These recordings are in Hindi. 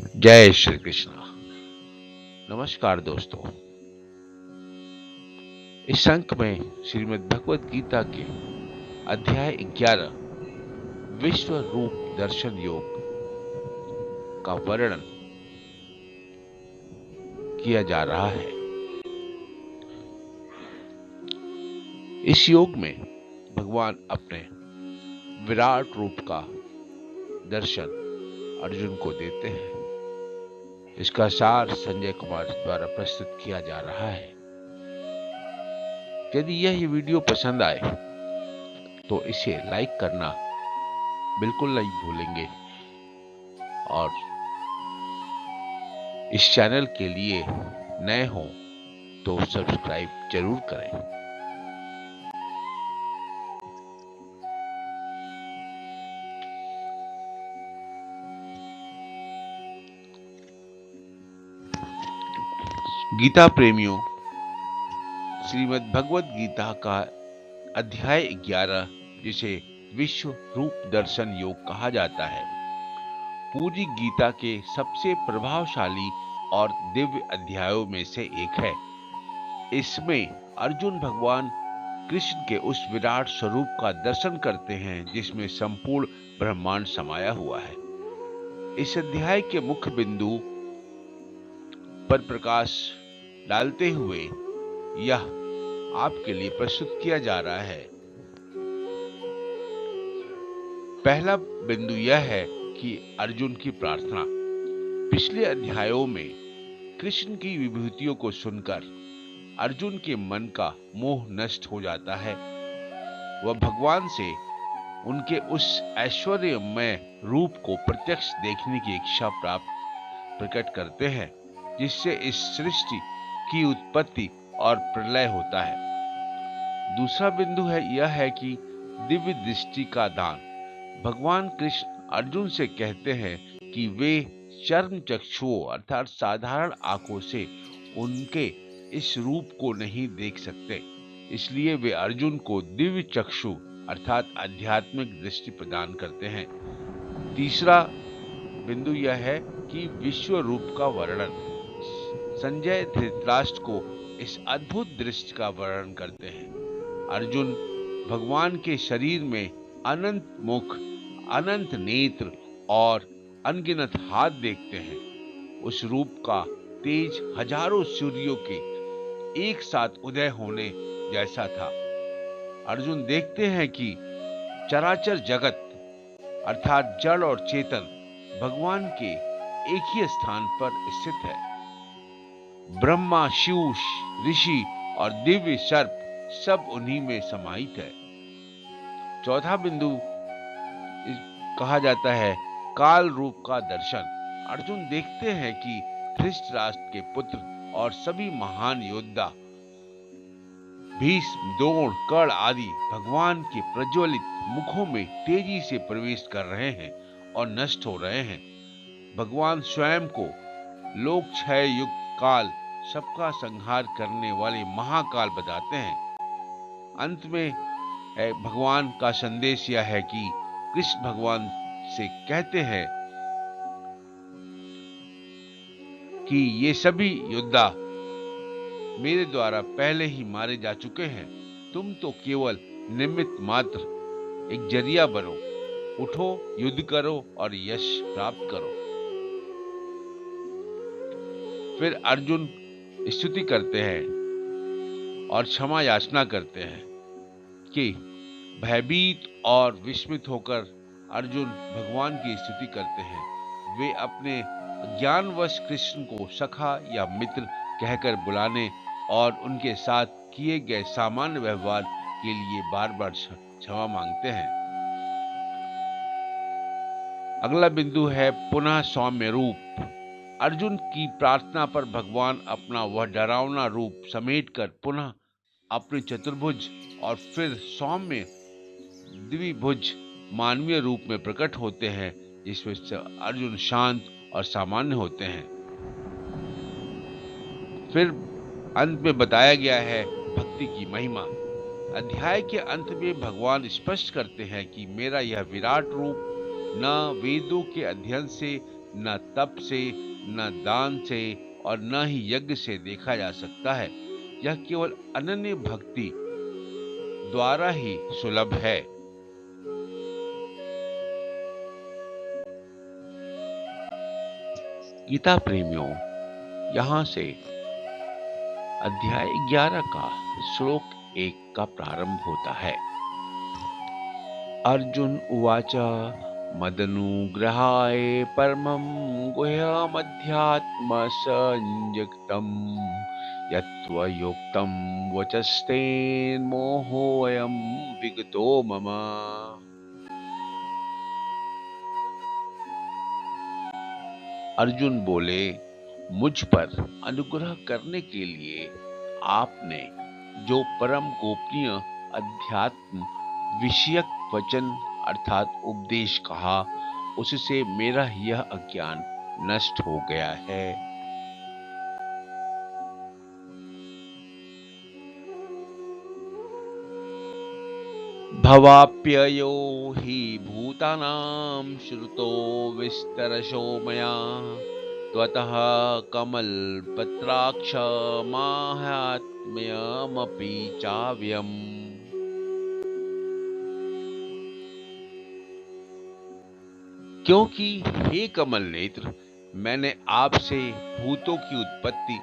जय श्री कृष्ण। नमस्कार दोस्तों। इस अंक में श्रीमद् भगवत गीता के अध्याय 11 विश्व रूप दर्शन योग का वर्णन किया जा रहा है। इस योग में भगवान अपने विराट रूप का दर्शन अर्जुन को देते हैं। इसका सार संजय कुमार द्वारा प्रस्तुत किया जा रहा है। यदि यह वीडियो पसंद आए तो इसे लाइक करना बिल्कुल नहीं भूलेंगे और इस चैनल के लिए नए हो तो सब्सक्राइब जरूर करें। गीता प्रेमियों, श्रीमद् भगवत गीता का अध्याय 11 जिसे विश्व रूप दर्शन योग कहा जाता है, पूरी गीता के सबसे प्रभावशाली और दिव्य अध्यायों में से एक है। इसमें अर्जुन भगवान कृष्ण के उस विराट स्वरूप का दर्शन करते हैं जिसमें संपूर्ण ब्रह्मांड समाया हुआ है। इस अध्याय के मुख्य बिंदु पर प्रकाश डालते हुए यह आपके लिए प्रस्तुत किया जा रहा है। पहला बिंदु यह है कि अर्जुन की प्रार्थना। पिछले अध्यायों में कृष्ण की विभूतियों को सुनकर अर्जुन के मन का मोह नष्ट हो जाता है। वह भगवान से उनके उस ऐश्वर्यमय रूप को प्रत्यक्ष देखने की इच्छा प्रकट करते हैं जिससे इस सृष्टि की उत्पत्ति और प्रलय होता है। दूसरा बिंदु यह है कि दिव्य दृष्टि का दान। भगवान कृष्ण अर्जुन से कहते हैं कि वे चर्म चक्षुओं अर्थात साधारण आंखों से उनके इस रूप को नहीं देख सकते, इसलिए वे अर्जुन को दिव्य चक्षु अर्थात आध्यात्मिक दृष्टि प्रदान करते हैं। तीसरा बिंदु यह है कि विश्व रूप का वर्णन। संजय धृतराष्ट्र को इस अद्भुत दृश्य का वर्णन करते हैं। अर्जुन भगवान के शरीर में अनंत मुख, अनंत नेत्र और अनगिनत हाथ देखते हैं। उस रूप का तेज हजारों सूर्यों के एक साथ उदय होने जैसा था। अर्जुन देखते हैं कि चराचर जगत अर्थात जड़ और चेतन भगवान के एक ही स्थान पर स्थित है। ब्रह्मा, शिव, ऋषि और दिव्य सर्प सब उन्हीं में समाहित है। चौथा बिंदु कहा जाता है काल रूप का दर्शन। अर्जुन देखते हैं कि धृतराष्ट्र के पुत्र और सभी महान योद्धा भीष्म, द्रोण, कर्ण आदि भगवान के प्रज्वलित मुखों में तेजी से प्रवेश कर रहे हैं और नष्ट हो रहे हैं। भगवान स्वयं को लोक क्षय युग काल, सबका संहार करने वाले महाकाल बताते हैं। अंत में भगवान का संदेश यह है कि कृष्ण भगवान से कहते हैं कि ये सभी योद्धा मेरे द्वारा पहले ही मारे जा चुके हैं। तुम तो केवल निमित्त मात्र, एक जरिया बनो। उठो, युद्ध करो और यश प्राप्त करो। फिर अर्जुन स्तुति करते हैं और क्षमा याचना करते हैं कि भयभीत और विस्मित होकर अर्जुन भगवान की स्तुति करते हैं। वे अपने ज्ञानवश कृष्ण को सखा या मित्र कहकर बुलाने और उनके साथ किए गए सामान्य व्यवहार के लिए बार बार क्षमा मांगते हैं। अगला बिंदु है पुनः सौम्य रूप। अर्जुन की प्रार्थना पर भगवान अपना वह डरावना रूप समेटकर पुनः अपने चतुर्भुज और फिर सौम्य द्विभुज मानवीय रूप में प्रकट होते हैं, जिसमें अर्जुन शांत और सामान्य होते हैं। फिर अंत में बताया गया है भक्ति की महिमा। अध्याय के अंत में भगवान स्पष्ट करते हैं कि मेरा यह विराट रूप न वेदों के अध्ययन से न तप से, न दान से और न ही यज्ञ से देखा जा सकता है। यह केवल अनन्य भक्ति द्वारा ही सुलभ है। गीता प्रेमियों, यहाँ से अध्याय 11 का श्लोक 1 का प्रारंभ होता है। अर्जुन उवाच मदनुग्रहाय परमं गुह्यमध्यात्म संयुक्तम् यत्त्वयोक्तं वचस्तेन मोहोऽयं विगतो मम। अर्जुन बोले, मुझ पर अनुग्रह करने के लिए आपने जो परम गोपनीय अध्यात्म विषयक वचन अर्थात उपदेश कहा, उससे मेरा यह अज्ञान नष्ट हो गया है। भवाप्ययो हि भूतानां श्रुतो विस्तरशो मया त्वतः कमलपत्राक्ष माहात्म्यमपि चाव्यम्। क्योंकि हे कमल नेत्र, मैंने आपसे भूतों की उत्पत्ति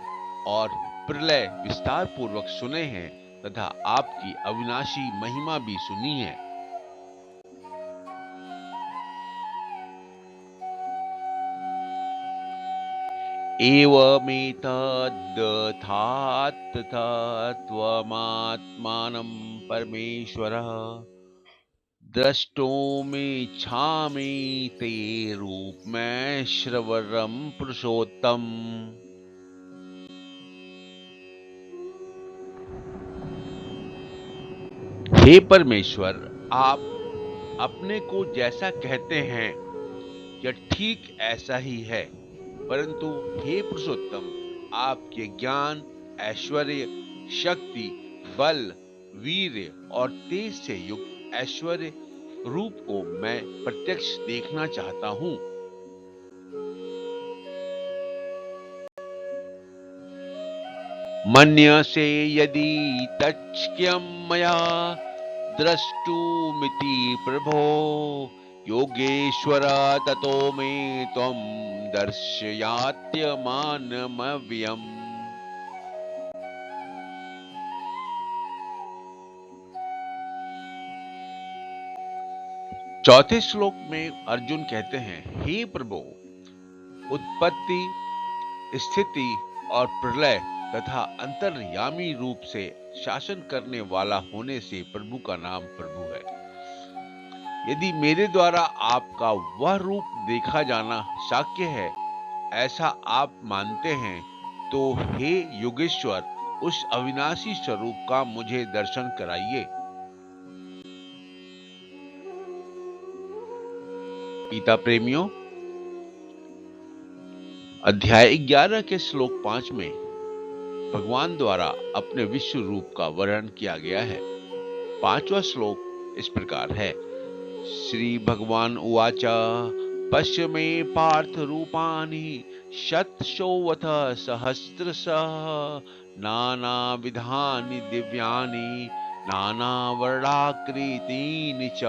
और प्रलय विस्तार पूर्वक सुने हैं तथा आपकी अविनाशी महिमा भी सुनी है। एवमेतद्यथात्थ त्वमात्मानं परमेश्वरः द्रष्टुमिच्छामि ते रूपमैश्वरं पुरुषोत्तम। हे परमेश्वर, आप अपने को जैसा कहते हैं यह ठीक ऐसा ही है, परंतु हे पुरुषोत्तम, आपके ज्ञान, ऐश्वर्य, शक्ति, बल, वीर्य और तेज से युक्त ऐश्वर्य रूप को मैं प्रत्यक्ष देखना चाहता हूँ। मन्यसे यदि तच्छक्यं मया द्रष्टुमिति प्रभो योगेश्वर ततो मे त्वं दर्शयात्यमानमव्ययम्। चौथे श्लोक में अर्जुन कहते हैं, हे प्रभु, उत्पत्ति, स्थिति और प्रलय तथा अंतर्यामी रूप से शासन करने वाला होने से प्रभु का नाम प्रभु है। यदि मेरे द्वारा आपका वह रूप देखा जाना शक्य है, ऐसा आप मानते हैं, तो हे योगेश्वर, उस अविनाशी स्वरूप का मुझे दर्शन कराइए। गीता प्रेमियों, अध्याय 11 के श्लोक 5 में भगवान द्वारा अपने विश्व रूप का वर्णन किया गया है। 5वां श्लोक इस प्रकार है। श्री भगवान उवाच पश्य मे पार्थ रूपाणि शतशोऽथ सहस्रशः नानाविधानि दिव्यानि नानावर्णाकृतीनि च।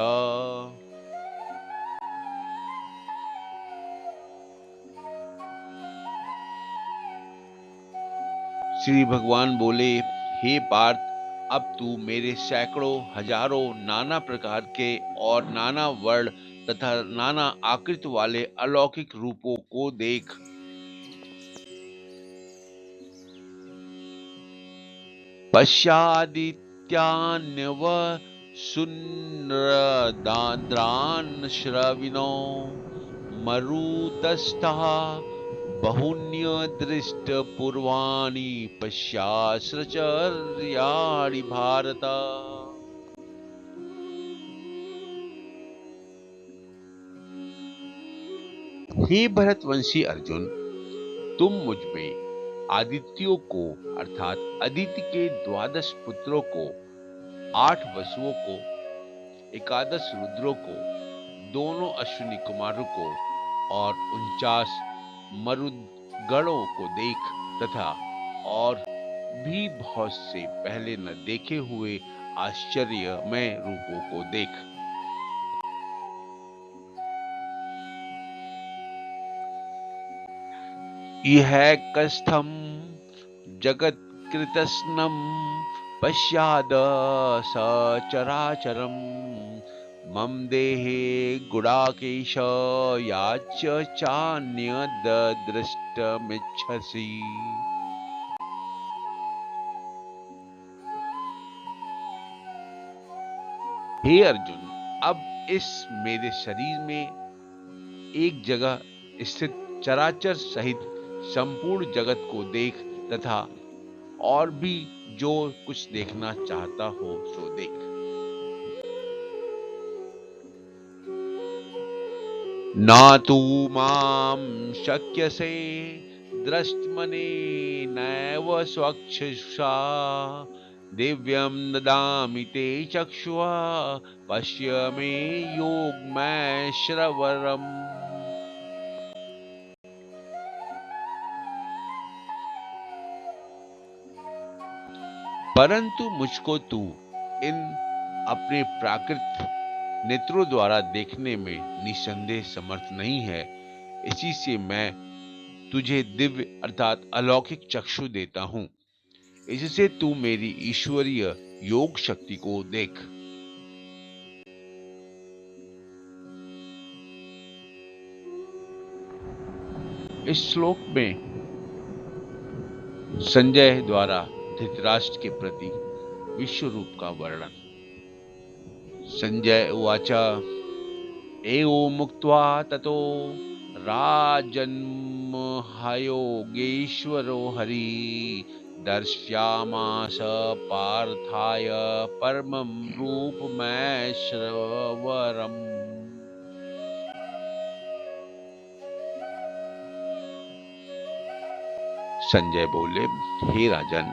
श्री भगवान बोले, हे पार्थ, अब तू मेरे सैकड़ों हजारों नाना प्रकार के और नाना वर्ण तथा नाना आकृति वाले अलौकिक रूपों को देख। पश्यादित्यान्यवसुंदरान् श्रविणो मरुतस्थः बहुन्यदृष्टपूर्वाणि पश्याश्चर्याणि भारत। हे भरतवंशी अर्जुन, तुम मुझ में आदित्यों को अर्थात अदिति के 12 पुत्रों को, 8 वसुओं को, 11 रुद्रों को, दोनों अश्विनी कुमारों को और 49 मरुदगणों को देख तथा और भी बहुत से पहले न देखे हुए आश्चर्यमय रूपों को देख। इह कस्थम जगत्कृतस्नं पश्याद सचराचरम् मम देहे गुडाकेश याच चान्यद्द्रष्टुमिच्छसि। हे अर्जुन, अब इस मेरे शरीर में एक जगह स्थित चराचर सहित संपूर्ण जगत को देख तथा और भी जो कुछ देखना चाहता हो सो देख। ना तू माम शक्यसे द्रष्टुमनेनैव स्वचक्षुषा दिव्यं ददामि ते चक्षुषा पश्य मे योगमैश्वरम्। परंतु मुझको तू इन अपने प्राकृत नेत्रों द्वारा देखने में निसंदेह समर्थ नहीं है। इसी से मैं तुझे दिव्य अर्थात अलौकिक चक्षु देता हूं। इससे तू मेरी ईश्वरीय योग शक्ति को देख। इस श्लोक में संजय द्वारा धृतराष्ट्र के प्रति विश्व रूप का वर्णन। संजय उवाच एवं मुक्त्वा ततो राजन्महायोगेश्वरो हरि दर्शयामास पार्थाय परमं रूपमैश्वरम्। संजय बोले, हे राजन,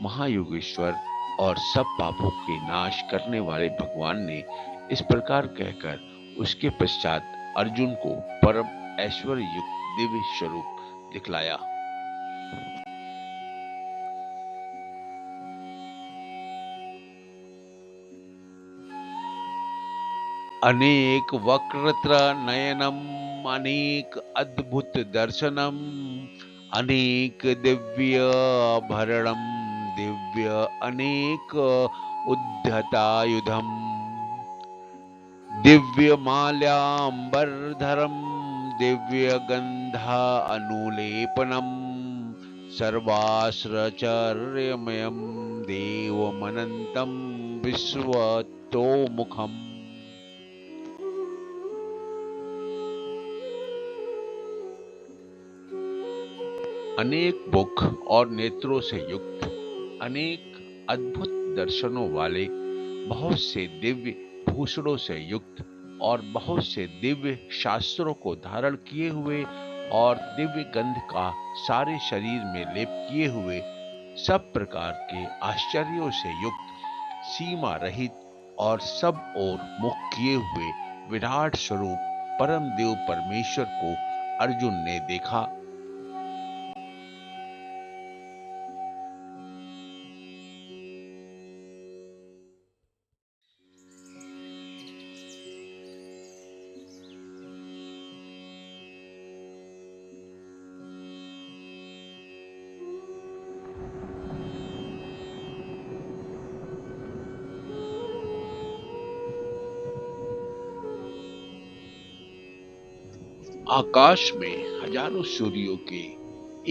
महायोगेश्वर और सब पापों के नाश करने वाले भगवान ने इस प्रकार कहकर उसके पश्चात अर्जुन को परम ऐश्वर्य युक्त दिव्य स्वरूप दिखलाया। अनेक वक्रत्र नयनम अनेक अद्भुत दर्शनम अनेक दिव्य भरणम दिव्य अनेक उद्धतायुधम दिव्य माल्याम्बरधरम दिव्य गंधा अनुलेपनम सर्वाश्रचर्यमयम देवमनंतम विश्वतोमुखम। अनेक मुख और नेत्रों से युक्त, अनेक अद्भुत दर्शनों वाले, बहुत से दिव्य भूषणों से युक्त और बहुत से दिव्य शास्त्रों को धारण किए हुए और दिव्य गंध का सारे शरीर में लेप किए हुए, सब प्रकार के आश्चर्यों से युक्त, सीमा रहित और सब ओर मुख किए हुए विराट स्वरूप परम देव परमेश्वर को अर्जुन ने देखा। आकाश में हजारों सूर्यों के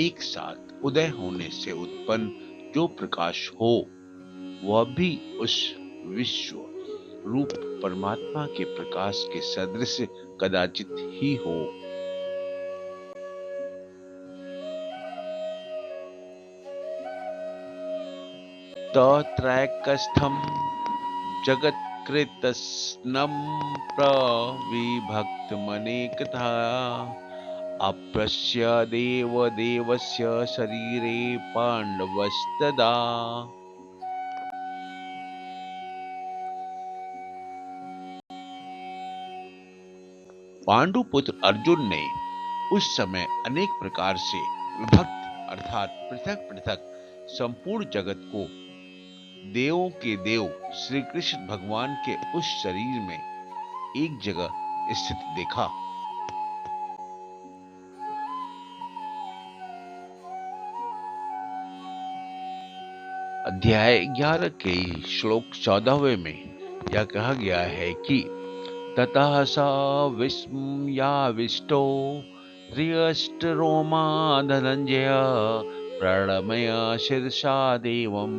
एक साथ उदय होने से उत्पन्न जो प्रकाश हो, वह भी उस विश्व रूप परमात्मा के प्रकाश के सदृश कदाचित ही हो। तत्रैकस्थं जगत्कृतस्नं प्रविभक्तमनेकधा अप्यस्य देवदेवस्य शरीरे पाण्डवस्तदा। पांडु पुत्र अर्जुन ने उस समय अनेक प्रकार से विभक्त अर्थात पृथक पृथक संपूर्ण जगत को देवों के देव श्री कृष्ण भगवान के उस शरीर में एक जगह स्थित देखा। अध्याय 11 के श्लोक 14वें में यह कहा गया है कि ततः स विस्मयाविष्टो हृष्टरोमा धनंजय प्रणमय शीर्षा देवं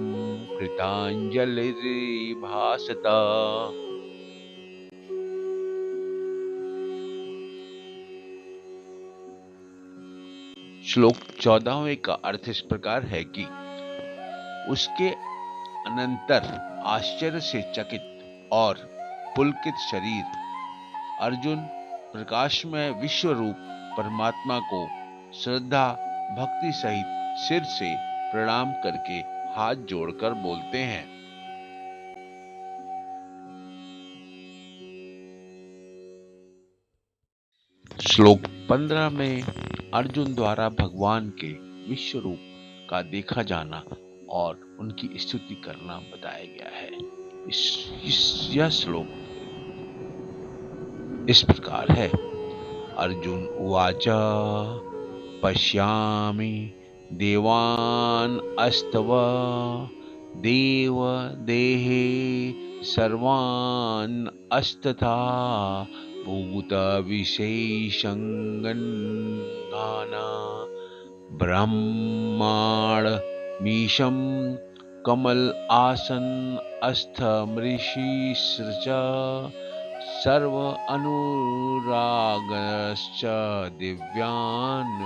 कृतांजलिर्भाषत। श्लोक 14वें का अर्थ इस प्रकार है कि उसके अनंतर आश्चर्य से चकित और पुलकित शरीर अर्जुन प्रकाशमय विश्व रूप परमात्मा को श्रद्धा भक्ति सहित सिर से प्रणाम करके हाथ जोड़कर बोलते हैं। श्लोक 15 में अर्जुन द्वारा भगवान के विश्व रूप का देखा जाना और उनकी स्तुति करना बताया गया है। यह श्लोक इस प्रकार है। अर्जुन उवाच पश्यामि देवान् अस्तव देव देहे सर्वान् अस्तथा भूत विशेषंगन्नाना ब्रह्माण मीशं कमल आसन अस्थमृषिश्च सर्व अनुरागश्च दिव्यान्।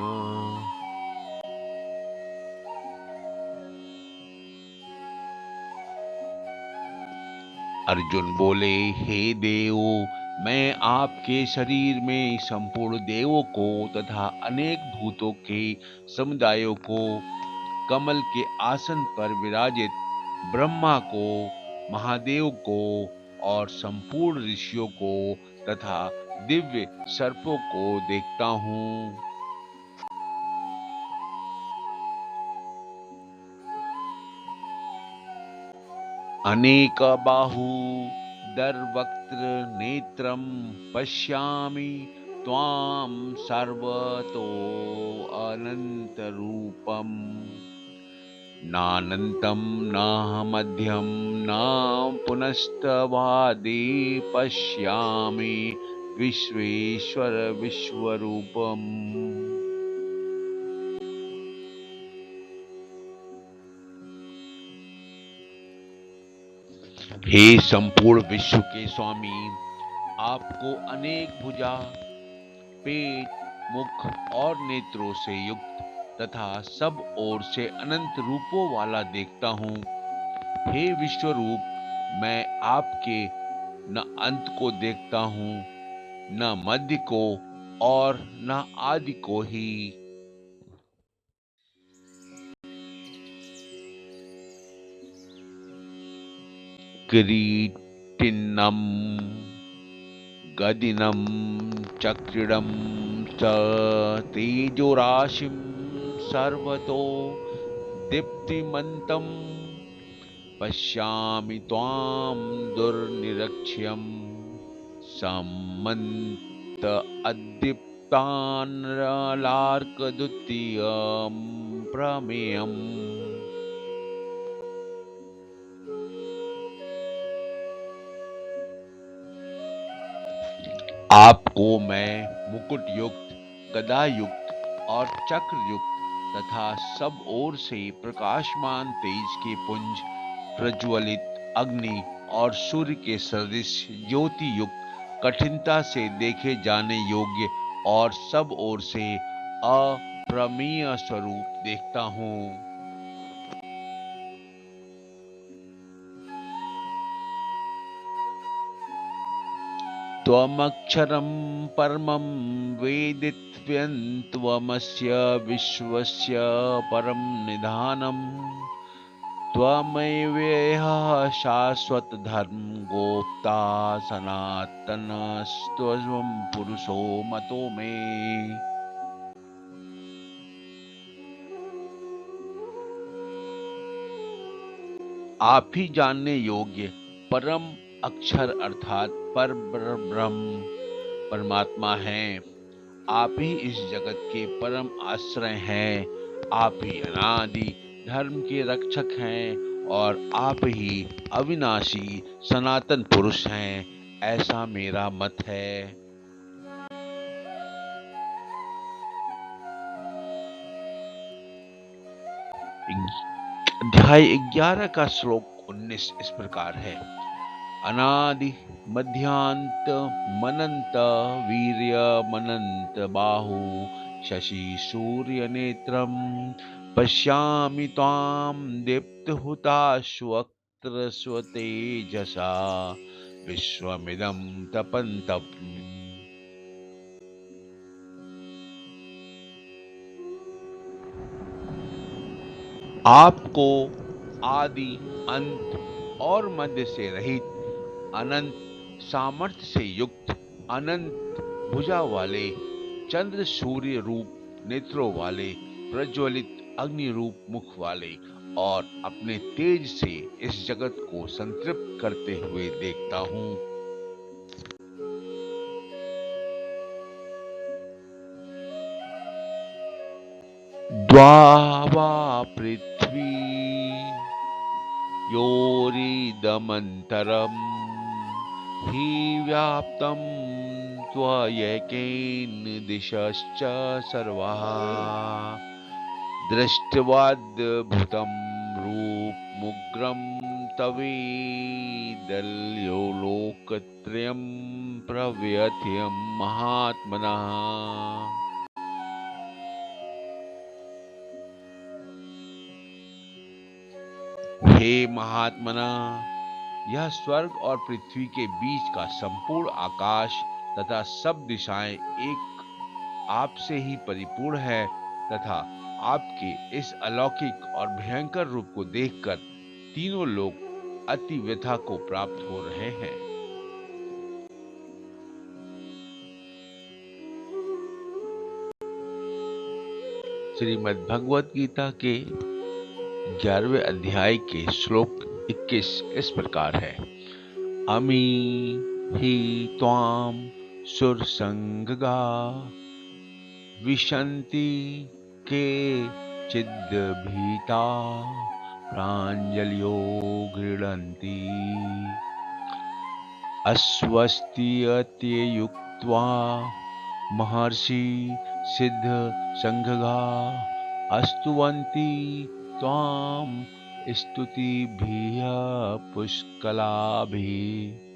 अर्जुन बोले, हे देव, मैं आपके शरीर में संपूर्ण देवों को तथा अनेक भूतों के समुदायों को, कमल के आसन पर विराजित ब्रह्मा को, महादेव को और संपूर्ण ऋषियों को तथा दिव्य सर्पों को देखता हूँ। अनेक बाहु दरवक्त्र नेत्रं पश्यामि त्वां सर्वतो अनंत रूपम् नानन्तं न मध्यं न पुनस्तवादि पश्यामि विश्वेश्वर विश्वरूपम्। हे संपूर्ण विश्व के स्वामी, आपको अनेक भुजा, पेट, मुख और नेत्रों से युक्त तथा सब ओर से अनंत रूपों वाला देखता हूँ। हे विश्वरूप, मैं आपके न अंत को देखता हूँ, न मध्य को और न आदि को ही। किरीटिन्नं गदिनं चक्रिणं च तेजोराशिं सर्वतो दीप्तिमन्तं पश्यामि त्वां दुर्निरीक्ष्यं समन्त अदीप्तानलार्कद्वितीयं प्रमेयम्। आपको मैं मुकुट युक्त, गदा युक्त और चक्र युक्त तथा सब ओर से प्रकाशमान तेज के पुंज, प्रज्वलित अग्नि और सूर्य के सदृश ज्योति युक्त, कठिनता से देखे जाने योग्य और सब ओर से अप्रमेय स्वरूप देखता हूँ। त्वमक्षरं परमं वेदितव्यं त्वमस्य विश्वस्य परं निधानम् त्वमेवेह शाश्वत धर्म गोप्ता सनातनस्त्वं पुरुषो मतो मे। आप ही जानने योग्य परम अक्षर अर्थात पर ब्रह्म परमात्मा हैं। आप ही इस जगत के परम आश्रय हैं। आप ही अनादि धर्म के रक्षक हैं और आप ही अविनाशी सनातन पुरुष हैं, ऐसा मेरा मत है। अध्याय 11 का श्लोक 19 इस प्रकार है। अनादि मध्यांत मनंत वीर्य मनंत बाहु शशि सूर्य नेत्रम पश्यामि त्वां दीप्तहुताश्वक्त्र स्वतेजसा विश्वमिदं तपन्तम्। आपको आदि अंत और मध्य से रहित अनंत सामर्थ्य से युक्त अनंत भुजा वाले चंद्र सूर्य रूप नेत्रों वाले प्रज्वलित अग्नि रूप मुख वाले और अपने तेज से इस जगत को संतृप्त करते हुए देखता हूँ। द्वावा पृथ्वी योरिदमन्तरम् हि व्याप्तं त्वयैकेन दिशश्च सर्वाः दृष्ट्वाद्भुतं रूपमुग्रं तवेदल्यो लोकत्रयं प्रव्यथयं महात्मनः। हे महात्मना, यह स्वर्ग और पृथ्वी के बीच का संपूर्ण आकाश तथा सब दिशाएं एक आपसे ही परिपूर्ण है तथा आपके इस अलौकिक और भयंकर रूप को देखकर तीनों लोग अति व्यथा को प्राप्त हो रहे हैं। श्रीमद् भगवत गीता के 11वें अध्याय के श्लोक 21 इस प्रकार है। अमी ही त्वाम सुरसंगगा विशन्ति के चिद्भीता प्राञ्जलयो गृह्णन्ति अस्वस्त्ययुक्त्वा महर्षि सिद्ध संघगा अस्तुवन्ति त्वां स्तुतिभिः पुष्कलाभिः।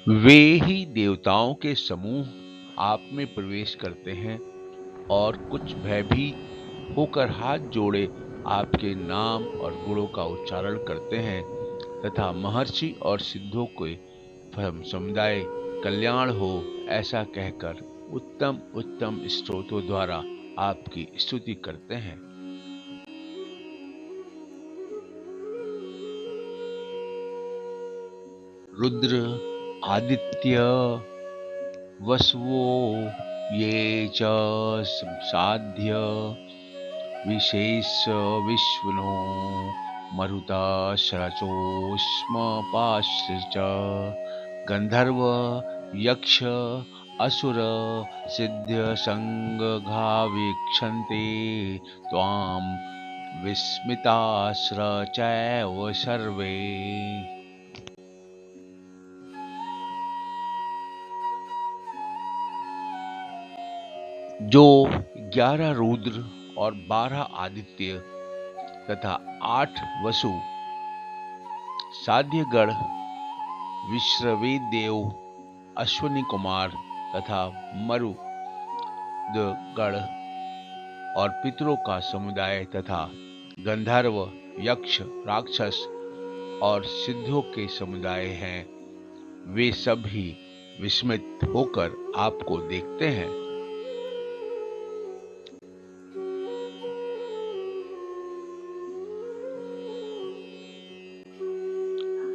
वे ही देवताओं के समूह आप में प्रवेश करते हैं और कुछ भयभीत होकर हाथ जोड़े आपके नाम और गुणों का उच्चारण करते हैं तथा महर्षि और सिद्धों के समुदाय कल्याण हो ऐसा कहकर उत्तम उत्तम स्तोत्रों द्वारा आपकी स्तुति करते हैं। रुद्र आदित्य वसवो ये च साध्य विशेष विश्वनो मरुता शरचोष्म पाश्च गंधर्व यक्ष असुर सिद्ध संघा वीक्षन्ते त्वां विस्मितास्र चैव सर्वे। जो 11 रुद्र और 12 आदित्य तथा 8 वसु साध्यगण विश्रवेदेव अश्वनी कुमार तथा मरुदगण और पितरों का समुदाय तथा गंधर्व यक्ष राक्षस और सिद्धों के समुदाय हैं, वे सब ही विस्मित होकर आपको देखते हैं।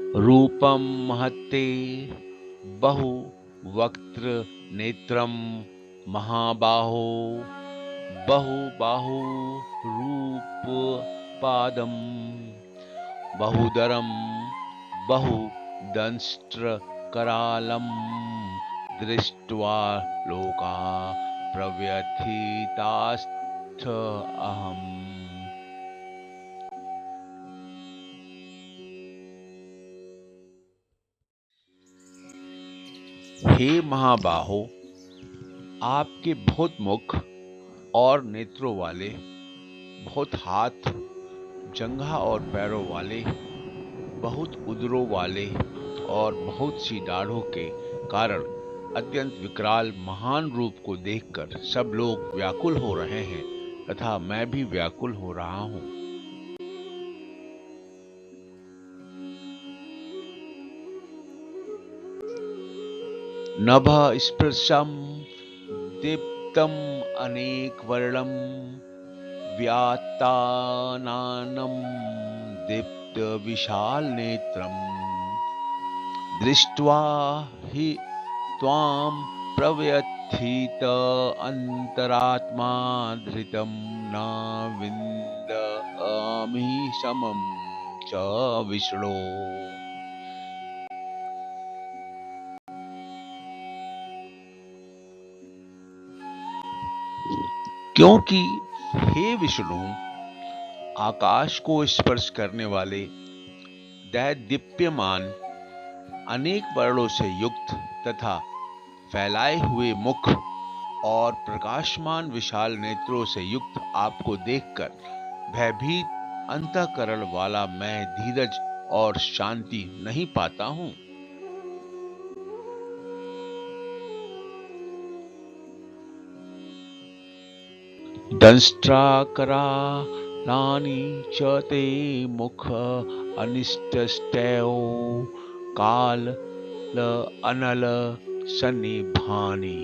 रूपम महत्ते बहु वक्त्र नेत्रम महाबाहो बहुबाहु रूप पादम बहुदरम बहुदंष्ट्र करालम दृष्ट्वा लोका प्रव्यथितास्थ अहम्। हे महाबाहो, आपके बहुत मुख और नेत्रों वाले, बहुत हाथ, जंघा और पैरों वाले, बहुत उदरों वाले और बहुत सी दाढ़ों के कारण अत्यंत विकराल महान रूप को देखकर सब लोग व्याकुल हो रहे हैं तथा मैं भी व्याकुल हो रहा हूँ। नभ स्पृशम दीप्तम अनेक वर्णम व्यात्ताननम दीप्त विशाल नेत्रम दृष्ट्वा हि त्वां प्रव्यथित अंतरात्मा धृतं न विन्दमि समं च विष्णो। क्योंकि हे विष्णु, आकाश को स्पर्श करने वाले दैदीप्यमान अनेक वर्णों से युक्त तथा फैलाए हुए मुख और प्रकाशमान विशाल नेत्रों से युक्त आपको देखकर भयभीत अंतःकरण वाला मैं धीरज और शांति नहीं पाता हूँ। दंष्ट्राकरालानि च ते मुख अनिष्टस्तेयो काल अनल सन्निभानि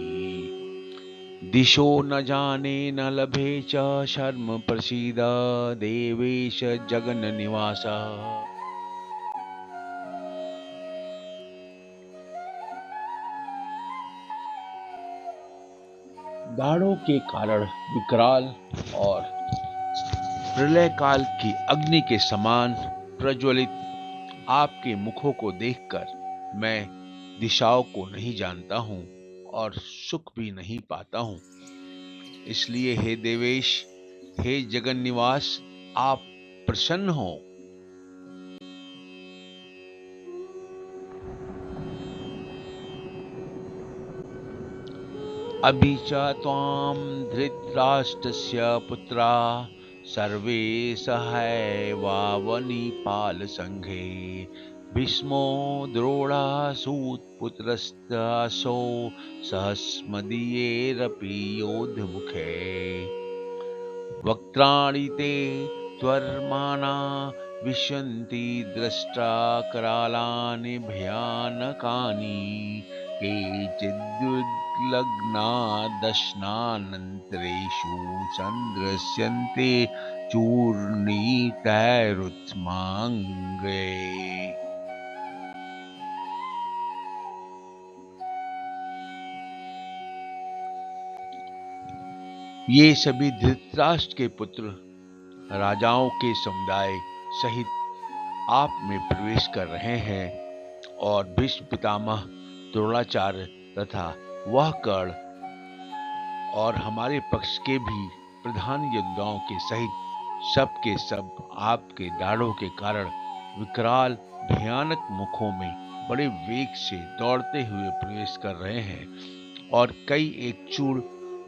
दिशो न जाने न लभे च शर्म प्रसीद देवेश जगन निवास। दाढ़ों के कारण विकराल और प्रलय काल की अग्नि के समान प्रज्वलित आपके मुखों को देखकर मैं दिशाओं को नहीं जानता हूँ और सुख भी नहीं पाता हूँ। इसलिए हे देवेश, हे जगन निवास, आप प्रसन्न हो। अभी च त्वां धृतराष्ट्रस्य पुत्रा सर्वे सहैवावनिपालसङ्घे भीष्मो द्रोणासूतपुत्रस्तासौ सहस्मदीयैरपि योधमुखे वक्त्राणि ते त्वर्माणा विशन्ति दृष्टा करालानि भयानकानि केचिदुद्लग्ना दशनानन्तरेषु सन्दृश्यन्ते चूर्णितैरुत्माङ्गे। ये सभी धृतराष्ट्र के पुत्र राजाओं के समुदाय सहित आप में प्रवेश कर रहे हैं और भीष्म पितामह, द्रोणाचार्य तथा वह कर्ण और हमारे पक्ष के भी प्रधान योद्धाओं के सहित सब के सब आपके दाढ़ों के कारण विकराल भयानक मुखों में बड़े वेग से दौड़ते हुए प्रवेश कर रहे हैं और कई एक चूर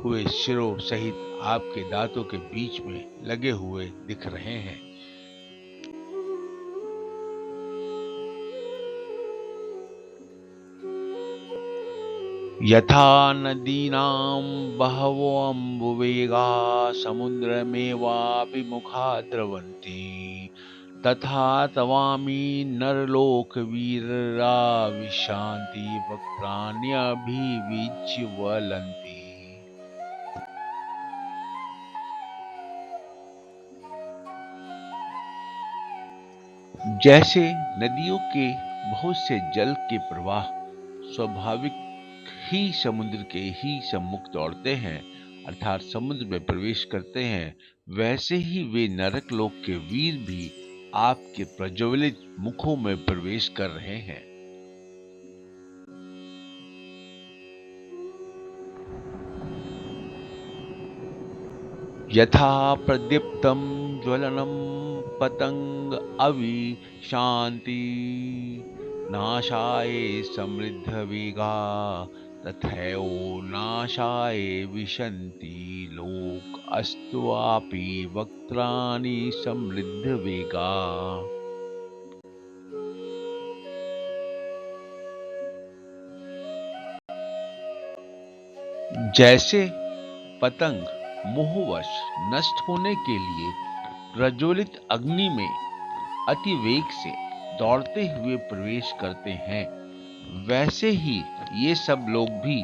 हुए सिरों सहित आपके दांतों के बीच में लगे हुए दिख रहे हैं। यथा नदीनां बहवोऽम्बुवेगा समुद्रमेवाभिमुखा द्रवन्ति तथा तवामि नरलोकवीरा विशान्ति वक्त्राण्यभिविज्वलन्ति। जैसे नदियों के बहुत से जल के प्रवाह स्वाभाविक ही समुद्र के ही सम्मुख दौड़ते हैं, अर्थात समुद्र में प्रवेश करते हैं, वैसे ही वे नरक लोक के वीर भी आपके प्रज्वलित मुखों में प्रवेश कर रहे हैं। यथा प्रदीप्तं ज्वलनं पतंग अवि शांति नाशाय समृद्ध वेगा तथैव नाशाय विशन्ति लोक अस्त्वापि वक्त्राणि समृद्ध वेगा। जैसे पतंग मोहवश नष्ट होने के लिए प्रज्वलित अग्नि में अति वेग से दौड़ते हुए प्रवेश करते हैं, वैसे ही ये सब लोग भी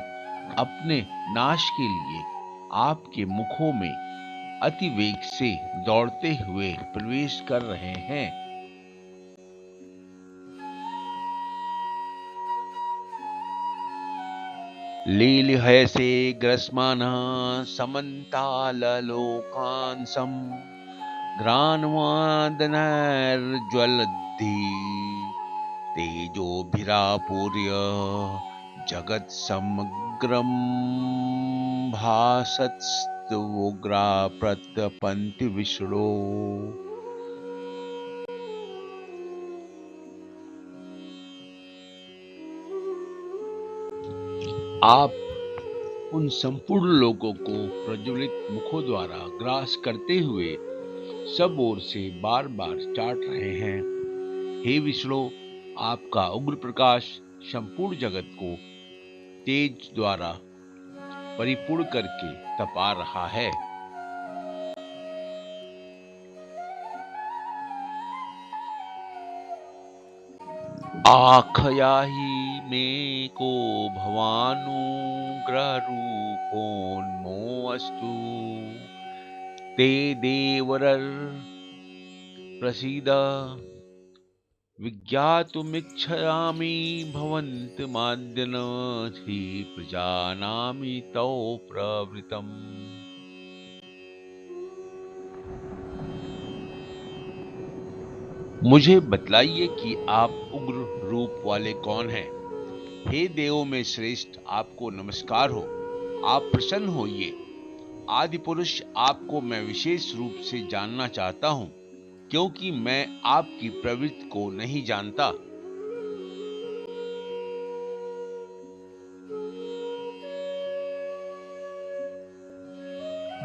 अपने नाश के लिए आपके मुखों में अति वेग से दौड़ते हुए प्रवेश कर रहे हैं। लीलिहयसे ग्रस्मानः समन्ताललोकांसम् घ्राणवादनैर्ज्वलद्धि तेजोभिरापूर्य जगत्समग्रं भासस्तवोग्रा प्रतपन्ति विष्णो। आप उन संपूर्ण लोगों को प्रज्वलित मुखों द्वारा ग्रास करते हुए सब ओर से बार बार चाट रहे हैं। हे विष्णु, आपका उग्र प्रकाश संपूर्ण जगत को तेज द्वारा परिपूर्ण करके तपा रहा है। आख्याहि मे को भवानुग्रह रूपोन्मोऽस्तु ते देवरर प्रसीद विज्ञातुमिच्छामि भवन्तमाद्यनधि प्रजानामि तौ प्रवृतम्। मुझे बतलाइए कि आप उग्र रूप वाले कौन हैं। हे देवों में श्रेष्ठ, आपको नमस्कार हो। आप प्रसन्न होइए। आदि पुरुष, आपको मैं विशेष रूप से जानना चाहता हूँ, क्योंकि मैं आपकी प्रवृत्ति को नहीं जानता।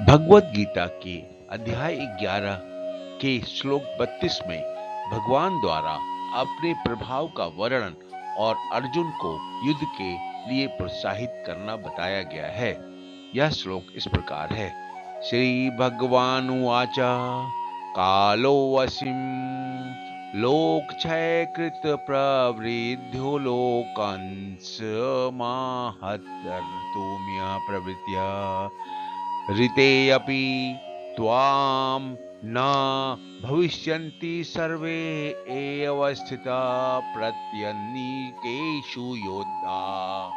भगवत गीता के अध्याय 11 के श्लोक 32 में भगवान द्वारा अपने प्रभाव का वर्णन और अर्जुन को युद्ध के लिए प्रोत्साहित करना बताया गया है। यह श्लोक इस प्रकार है। श्री भगवान उवाच कालोऽस्मिं लोकक्षयकृत प्रवृद्धो लोकांशमाहर्तुम्य प्रवृत्य ऋते अपि त्वां न भविष्यन्ति सर्वे एव स्थिता प्रत्यनीकेषु योद्धा।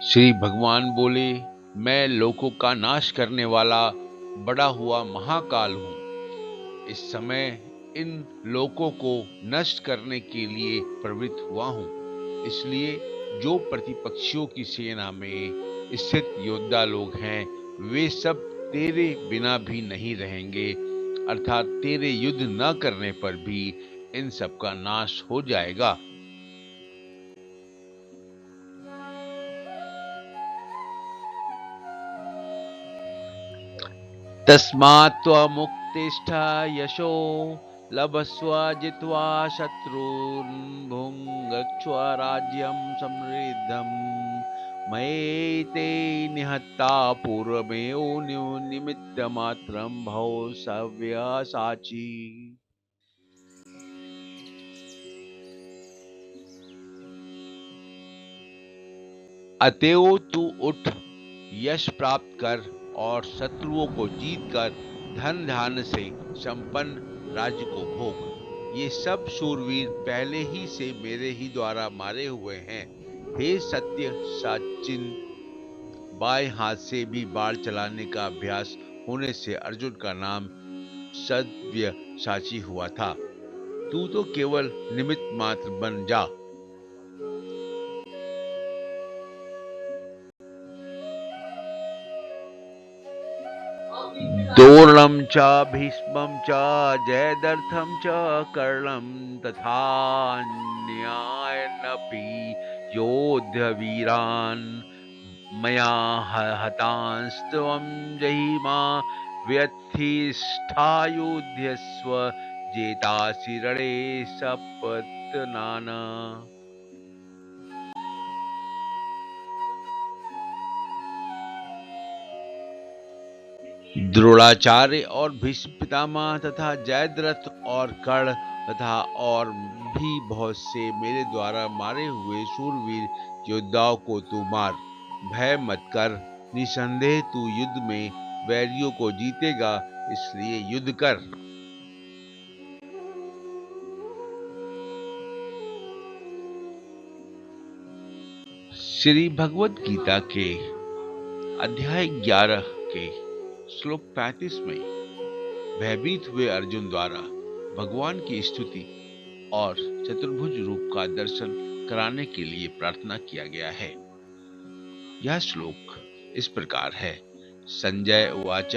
श्री भगवान बोले, मैं लोकों का नाश करने वाला बड़ा हुआ महाकाल हूँ। इस समय इन लोकों को नष्ट करने के लिए प्रवृत्त हुआ हूँ। इसलिए जो प्रतिपक्षियों की सेना में स्थित योद्धा लोग हैं, वे सब तेरे बिना भी नहीं रहेंगे, अर्थात तेरे युद्ध न करने पर भी इन सब का नाश हो जाएगा। तस्मात् त्वमुत्तिष्ठ यशो लभस्व जित्वा शत्रून् भुङ्क्ष्व राज्यं समृद्धम् मयैते निहत्ता पूर्वमेव निमित्तमात्रं भव सव्यसाची। अतएव तू उठ, यश प्राप्त कर और शत्रुओं को जीतकर धन धान्य से संपन्न राज्य को भोग। ये सब शूरवीर पहले ही से मेरे ही द्वारा मारे हुए हैं। हे सत्य साचिन, बाएं हाथ से भी बाण चलाने का अभ्यास होने से अर्जुन का नाम सव्यसाची हुआ था। तू तो केवल निमित्त मात्र बन जा। द्रोणं च भीष्मं च जयद्रथं च कर्णं तथान्यानपि योद्धवीरान् मया हतांस्त्वं जहिमा व्यथिष्ठायुध्यस्व जेतासि रणे सपत्नान्। द्रोणाचार्य और भीष्म पितामह तथा जयद्रथ और कर्ण तथा और भी बहुत से मेरे द्वारा मारे हुए शूरवीर योद्धाओं को तू मार। भय मत कर, निसंदेह तू युद्ध में वैरियों को जीतेगा, इसलिए युद्ध कर। श्री भगवद गीता के अध्याय 11 के श्लोक 35 में भयभीत हुए अर्जुन द्वारा भगवान की स्तुति और चतुर्भुज रूप का दर्शन कराने के लिए प्रार्थना किया गया है। यह श्लोक इस प्रकार है। संजय उवाच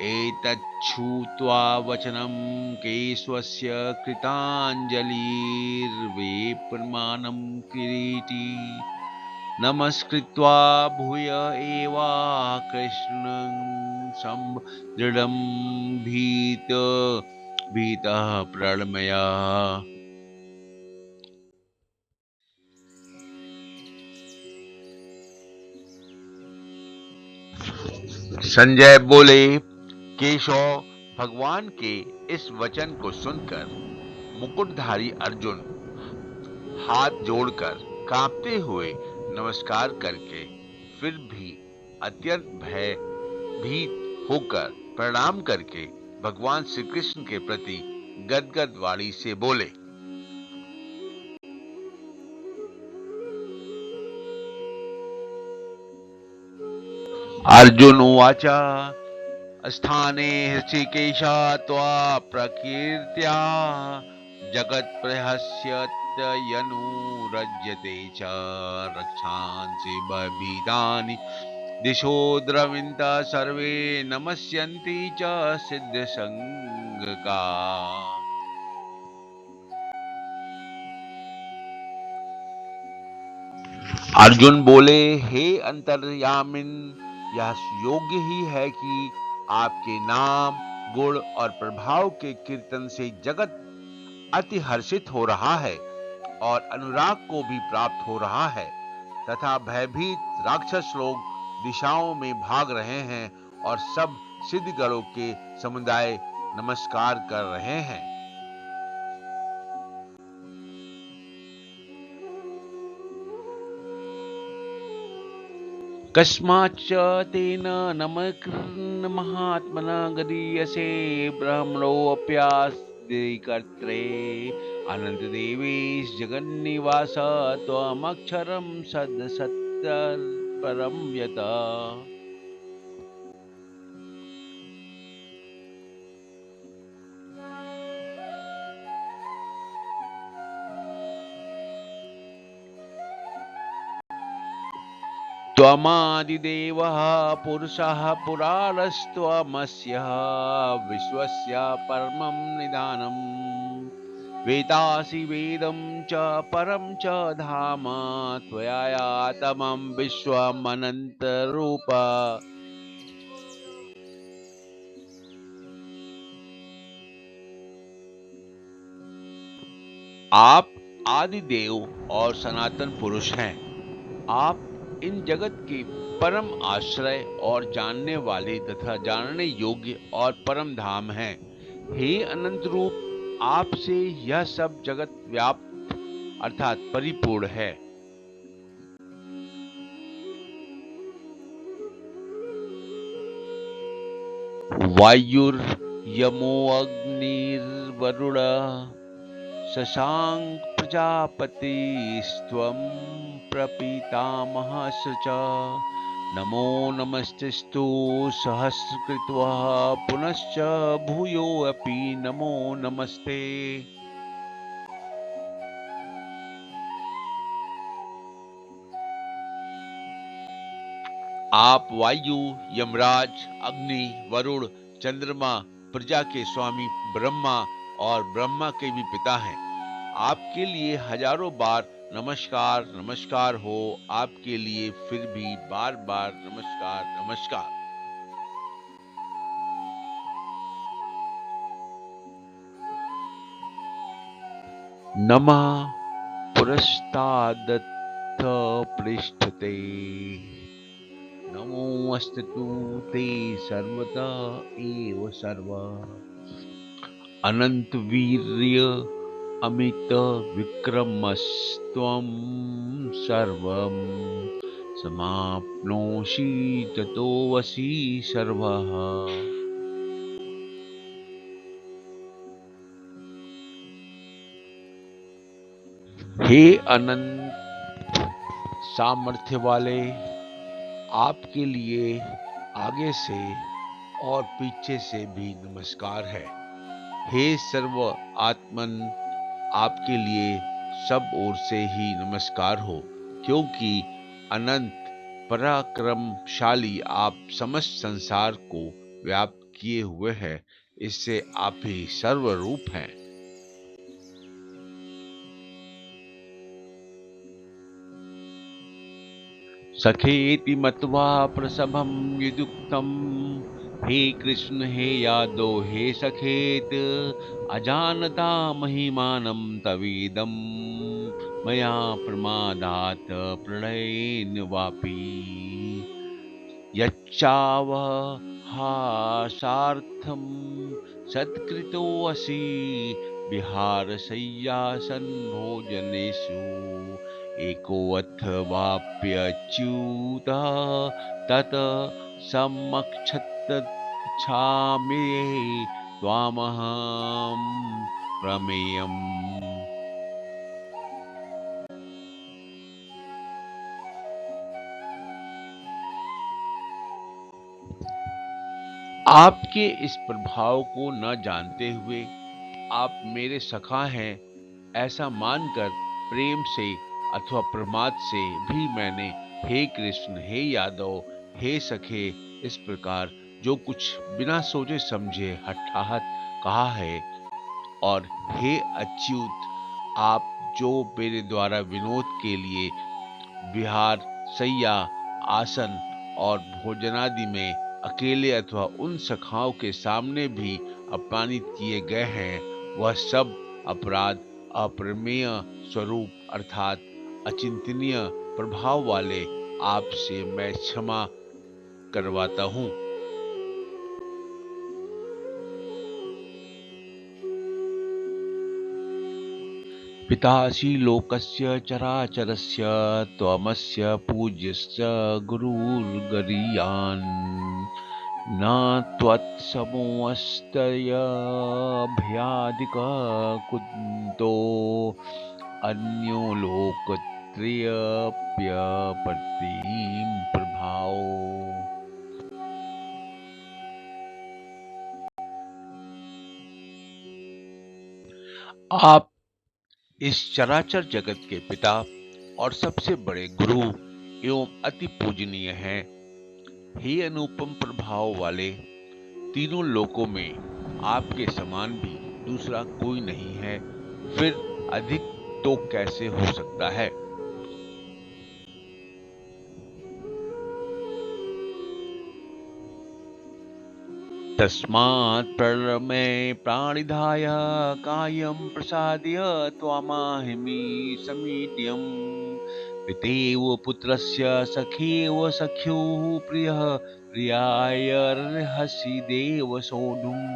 एतच्छ्रुत्वा वचनं केशवस्य कृताञ्जलिर्वेपमानं किरीटी नमस्कृत्वा भूय एवा कृष्णं दृढं भीतः प्रणमय। संजय बोले, केशव, भगवान के इस वचन को सुनकर मुकुटधारी अर्जुन हाथ जोड़कर कांपते हुए नमस्कार करके फिर भी अत्यंत भयभीत होकर प्रणाम करके भगवान श्री कृष्ण के प्रति गदगद वाणी से बोले। अर्जुन उवाच स्थाने ऋषिकेश त्वा प्रकीर्त्या जगत्प्रहस्यत्यनुरज्यते च रक्षांसि भयभीतानि दिशो द्रविन्त सर्वे नमस्यन्ति च सिद्धसंगका। अर्जुन बोले, हे अंतर्यामिन, यह योग्य ही है कि आपके नाम, गुण और प्रभाव के कीर्तन से जगत अति हर्षित हो रहा है और अनुराग को भी प्राप्त हो रहा है तथा भयभीत राक्षस लोग दिशाओं में भाग रहे हैं और सब सिद्धगणों के समुदाय नमस्कार कर रहे हैं। कस्माच्च तेन नमकृन् महात्मना गदीयसे ब्रह्मणोऽप्यास्तिकर्त्रे अनन्तदेवेश जगन्निवास त्वमक्षरं सत्तरपरं यत। त्वमादिदेवः पुरुषः पुराणस्त्वमस्यः विश्वस्य परमं निधानम् वेदासि वेदं च परं च धाम त्वया यातमं विश्वमनन्तरूप। आप आदिदेव और सनातन पुरुष हैं। आप इन जगत के परम आश्रय और जानने वाले तथा जानने योग्य और परम धाम हैं। हे अनंत रूप, आपसे यह सब जगत व्याप्त अर्थात परिपूर्ण है। वायुर्यमो अग्निर्वरुण शशांक प्रजापतिस्त्वं प्रपितामहश्च च। नमो नमस्तेस्तु सहस्रकृत्वा पुनश्च भूयोऽपि नमो नमस्ते। आप वायु, यमराज, अग्नि, वरुण, चंद्रमा, प्रजा के स्वामी ब्रह्मा और ब्रह्मा के भी पिता हैं। आपके लिए हजारों बार नमस्कार नमस्कार हो, आपके लिए फिर भी बार बार नमस्कार नमस्कार। नमः पुरस्तादत्थ पृष्ठते, नमोऽस्तु ते सर्वत एव सर्व। अनंत वीर्य अमित विक्रमस्त्वं सर्वं समाप्नोषि ततोऽसि सर्वः। हे अनंत सामर्थ्य वाले, आपके लिए आगे से और पीछे से भी नमस्कार है। हे सर्व आत्मन, आपके लिए सब ओर से ही नमस्कार हो, क्योंकि अनंत पराक्रमशाली आप समस्त संसार को व्याप्त किए हुए हैं। इससे आप ही सर्वरूप हैं। सखेति मत्वा प्रसभं यदुक्तं, हे कृष्ण हे यादव हे सखेत, अजानता महिमानं तवेदं, मया प्रमादात् प्रणयेन वापि। यच्चावहासार्थं सत्कृतोऽसि, विहारशय्यासन् भोजनेषु, एकोऽथवाप्यच्युतः तत् समक्षच्छामि त्वामहं प्रमेयम्। आपके इस प्रभाव को न जानते हुए आप मेरे सखा हैं ऐसा मानकर प्रेम से अथवा प्रमाद से भी मैंने हे कृष्ण हे यादव हे सखे इस प्रकार जो कुछ बिना सोचे समझे हठाहट कहा है। और हे अच्युत, आप जो मेरे द्वारा विनोद के लिए विहार, शैया, आसन और भोजनादि में अकेले अथवा उन सखाओं के सामने भी अपमानित किए गए हैं, वह सब अपराध अप्रमेय स्वरूप अर्थात अचिंतनीय प्रभाव वाले आपसे मैं क्षमा करवाता हूँ। पितासि लोकस्य चराचरस्य, त्वमस्य पूज्यश्च गुरुर्गरीयान्, न त्वत्समोऽस्त्यभयादिकः कुतो अन्यो लोकत्रयप्यप्रतिम प्रभाओ। आप इस चराचर जगत के पिता और सबसे बड़े गुरु एवं अति पूजनीय हैं। हे अनुपम प्रभाव वाले, तीनों लोकों में आपके समान भी दूसरा कोई नहीं है, फिर अधिक तो कैसे हो सकता है। तस्मात् प्रणमे प्राणिधाय कायं प्रसाद्य त्वामाहिमि समीड्यम्। पितेव पुत्रस्य सखेव सख्युः प्रियः प्रियायार्हसि देव सोढुम्।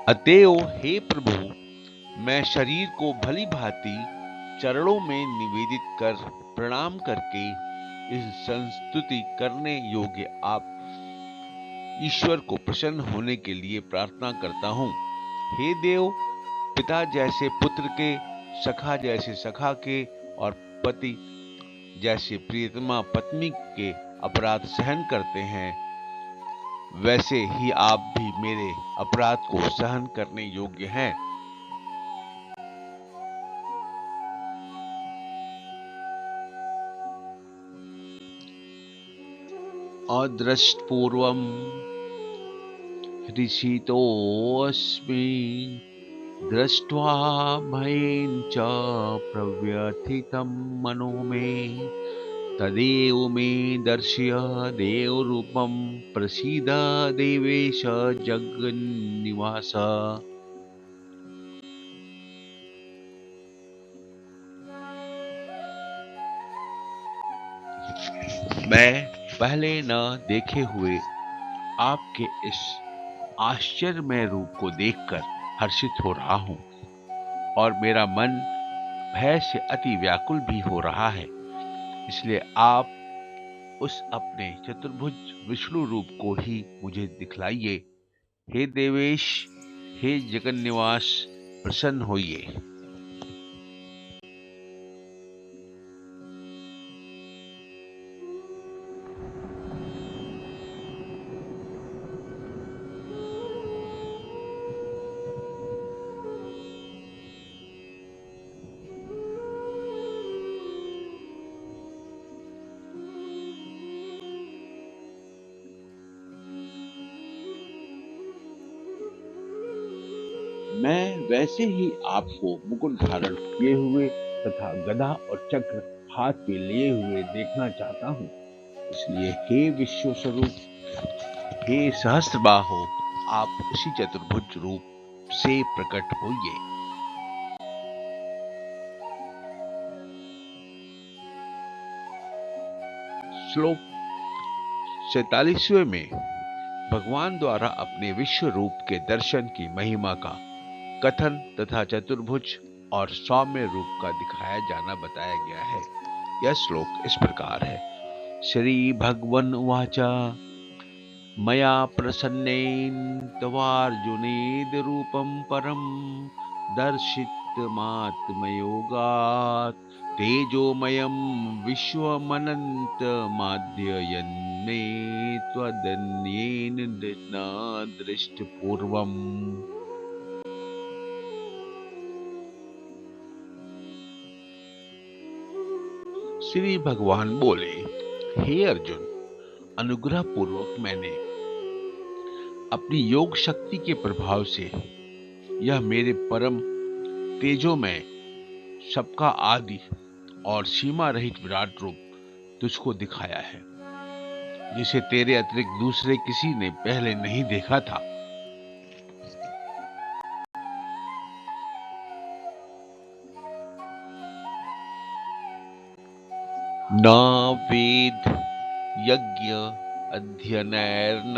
अतएव हे प्रभु, मैं शरीर को भली भांति चरणों में निवेदित कर प्रणाम करके इस संस्तुति करने योग्य आप ईश्वर को प्रसन्न होने के लिए प्रार्थना करता हूँ। हे देव, पिता जैसे पुत्र के, सखा जैसे सखा के और पति जैसे प्रियतमा पत्नी के अपराध सहन करते हैं, वैसे ही आप भी मेरे अपराध को सहन करने योग्य हैं। अदृष्टपूर्वम् हृषितोऽस्मि दृष्ट्वा भयेन च प्रव्यथितं मनो मे तदेव मे दर्शय देवरूपं प्रसीद देवेश जगन्निवास। मैं पहले न देखे हुए आपके इस आश्चर्यमय रूप को देखकर हर्षित हो रहा हूँ और मेरा मन भय से अति व्याकुल भी हो रहा है। इसलिए आप उस अपने चतुर्भुज विष्णु रूप को ही मुझे दिखलाइए। हे देवेश, हे जगन्निवास, प्रसन्न होइए। मैं वैसे ही आपको मुकुट धारण किए हुए तथा गदा और चक्र हाथ में लिए हुए देखना चाहता हूँ। इसलिए हे विश्व स्वरूप, हे सहस्त्रबाहो, आप उसी चतुर्भुज रूप से प्रकट होइए। श्लोक 47वें में भगवान द्वारा अपने विश्व रूप के दर्शन की महिमा का कथन तथा चतुर्भुज और सौम्य रूप का दिखाया जाना बताया गया है। यह श्लोक इस प्रकार है। श्री भगवान उवाच मया प्रसन्नेन तवार्जुनेद रूपं परम दर्शितमात्मयोगात् तेजोमयं विश्वमनन्तमाद्ययन्मे त्वदन्येन न दृष्टपूर्वम्। श्री भगवान बोले, हे अर्जुन, अनुग्रह पूर्वक मैंने अपनी योग शक्ति के प्रभाव से यह मेरे परम तेजोमय, सबका आदि और सीमा रहित विराट रूप तुझको दिखाया है, जिसे तेरे अतिरिक्त दूसरे किसी ने पहले नहीं देखा था। न वेद यज्ञ अध्ययनैर्न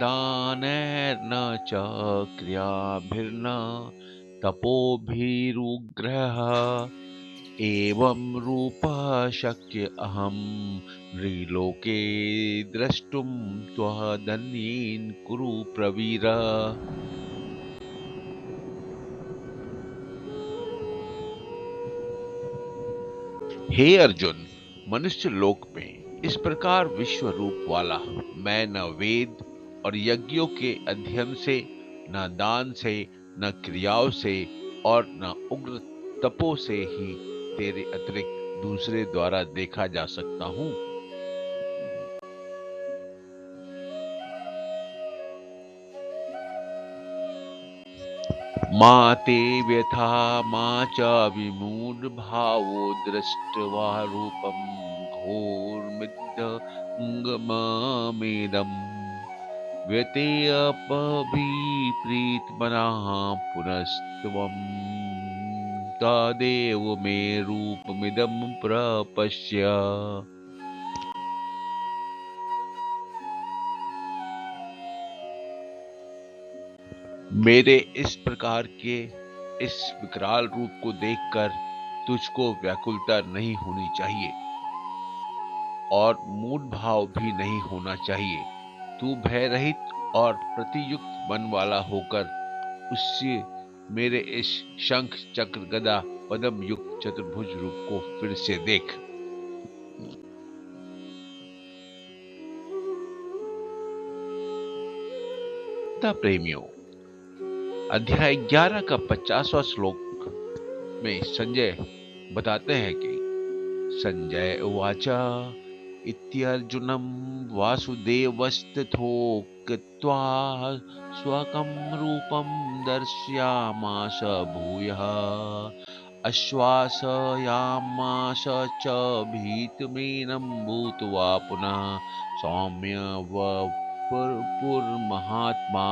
दानैर्न च क्रियाभिर्न तपोभिरुग्रहः एवं रूपः शक्य अहं नृलोके द्रष्टुं त्वदन्येन कुरु प्रवीर। हे अर्जुन, मनुष्य लोक में इस प्रकार विश्व रूप वाला मैं न वेद और यज्ञों के अध्ययन से, न दान से, न क्रियाओं से और न उग्र तपो से ही तेरे अतिरिक्त दूसरे द्वारा देखा जा सकता हूँ। मा ते व्यथा मा च विमूढ़ भावो दृष्ट्वा रूपं घोरमिदङ्गममेदम् व्यतेऽपविप्रीतमनाः पुनस्त्वं तदेव मे रूपमिदं प्रपश्य। मेरे इस प्रकार के इस विकराल रूप को देखकर तुझको व्याकुलता नहीं होनी चाहिए और मूढ़ भाव भी नहीं होना चाहिए। तू भय रहित और प्रतियुक्त मन वाला होकर उससे मेरे इस शंख चक्र गदा पद्म युक्त चतुर्भुज रूप को फिर से देख। प्रेमियों, अध्याय 11 का 50वां श्लोक में संजय बताते हैं कि संजय उवाच इत्यर्जुनं वासुदेवस्तथोक्त्वा स्वकं रूपं दर्शयामास भूयः आश्वासयामास च भीतमेनं भूत्वा पुनः सौम्य वपुर्महात्मा।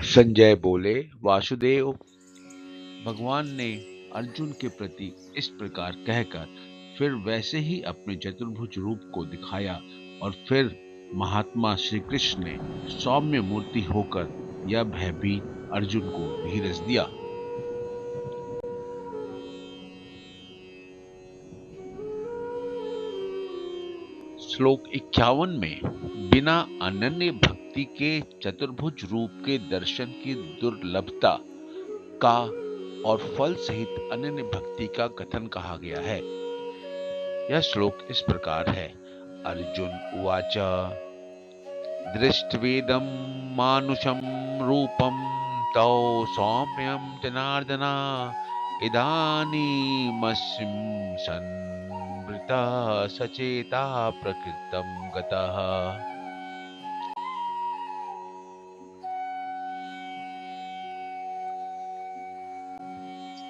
संजय बोले, वासुदेव, भगवान ने अर्जुन के प्रति इस प्रकार कहकर फिर वैसे ही अपने चतुर्भुज रूप को दिखाया और फिर महात्मा श्री कृष्ण ने सौम्य मूर्ति होकर यह भयभीत अर्जुन को धीरज दिया। श्लोक 51 में बिना अनन्य भक्ति के चतुर्भुज रूप के दर्शन की दुर्लभता का और फल सहित अनन्य भक्ति का कथन कहा गया है। यह श्लोक इस प्रकार है। अर्जुन उवाच दृष्ट्वेदं मानुषं रूपं तौ सौम्यं जनार्दन इदानीमस्मिं संवृतः सचेता प्रकृतं गतः।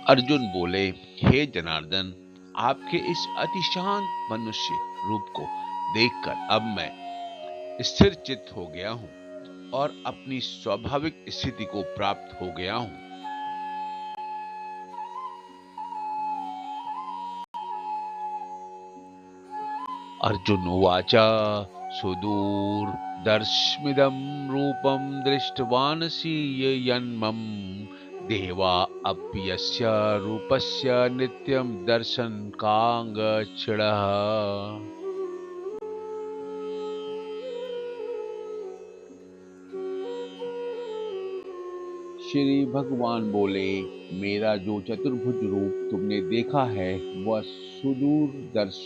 अर्जुन बोले, हे जनार्दन, आपके इस अति शांत मनुष्य रूप को देखकर अब मैं स्थिर चित्त हो गया हूं और अपनी स्वाभाविक स्थिति को प्राप्त हो गया हूं। अर्जुन उवाच सुदूरदर्शमिदं रूपं दृष्टवानसि यन्मम देवा अप्यस्य रूपस्य नित्यं दर्शनकाङ्क्षिणः। श्री भगवान बोले, मेरा जो चतुर्भुज रूप तुमने देखा है वह सुदूरदर्श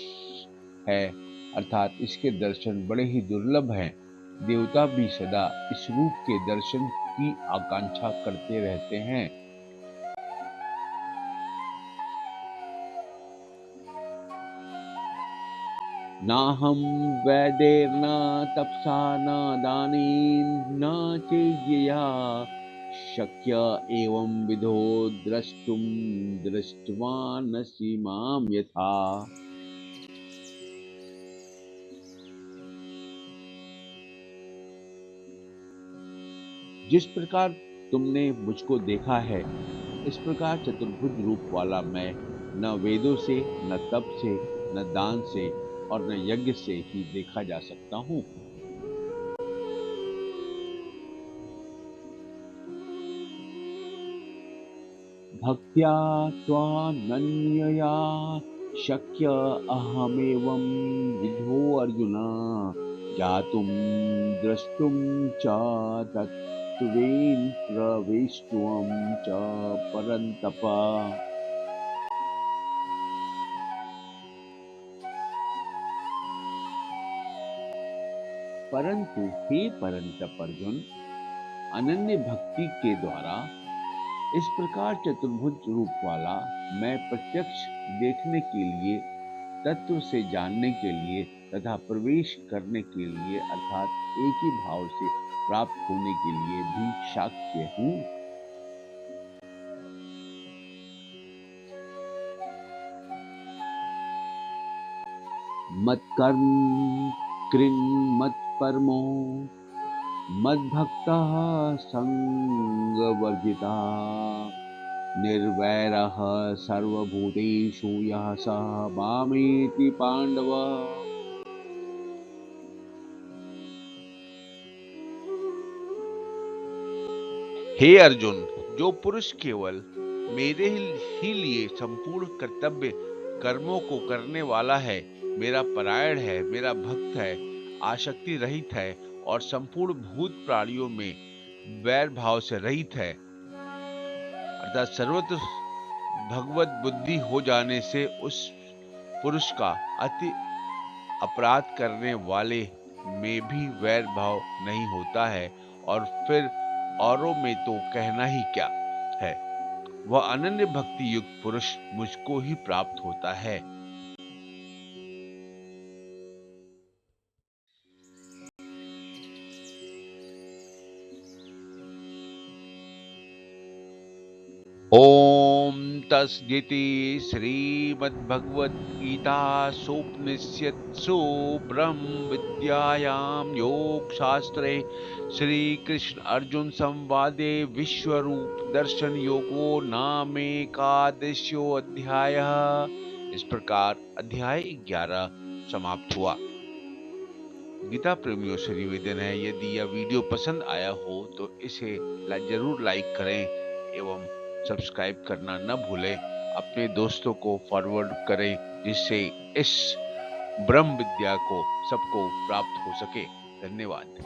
है, अर्थात इसके दर्शन बड़े ही दुर्लभ हैं। देवता भी सदा इस रूप के दर्शन की आकांक्षा करते रहते हैं। नाहं वैदेर्न तपसा न दानेन न चेज्यया शक्य एवं विधो द्रष्टुम दृष्टवानसि मां यथा। जिस प्रकार तुमने मुझको देखा है, इस प्रकार चतुर्भुज रूप वाला मैं न वेदों से, न तप से, न दान से और न यज्ञ से ही देखा जा सकता हूँ। भक्त्या त्वानन्यया शक्य अहमेवं विधो अर्जुन ज्ञातुं द्रष्टुं च तत्त्वेन प्रवेष्टुं च परन्तप। परंतु हे परंतप अर्जुन, अनन्य भक्ति के द्वारा इस प्रकार चतुर्भुज रूप वाला मैं प्रत्यक्ष देखने के लिए, तत्व से जानने के लिए तथा प्रवेश करने के लिए अर्थात एक ही भाव से प्राप्त होने के लिए भी शाक्य हूँ। मत कर्म कृन मत परमो मद्भक्तः संगवर्जिता निर्वैरः सर्वभूतेषु यः सः मामेति पांडव। हे अर्जुन, जो पुरुष केवल मेरे ही लिए संपूर्ण कर्तव्य कर्मों को करने वाला है, मेरा परायण है, मेरा भक्त है, आसक्ति रहित है और संपूर्ण भूत प्राणियों में वैर भाव से रहित है, अर्थात सर्वत्र भगवत बुद्धि हो जाने से उस पुरुष का अति अपराध करने वाले में भी वैर भाव नहीं होता है, और फिर औरों में तो कहना ही क्या है। वह अनन्य भक्ति युक्त पुरुष मुझको ही प्राप्त होता है। ओम तस्दिति श्रीमद्भगवद्गीतासूपनिषत्सु ब्रह्म विद्यायां योग शास्त्रे श्री कृष्ण अर्जुन संवादे विश्वरूप दर्शन योगो नामेकादशो अध्यायः। इस प्रकार अध्याय 11 समाप्त हुआ। गीता प्रेमियों से निवेदन है, यदि यह वीडियो पसंद आया हो तो इसे जरूर लाइक करें एवं सब्सक्राइब करना न भूलें। अपने दोस्तों को फॉरवर्ड करें जिससे इस ब्रह्म विद्या को सबको प्राप्त हो सके। धन्यवाद।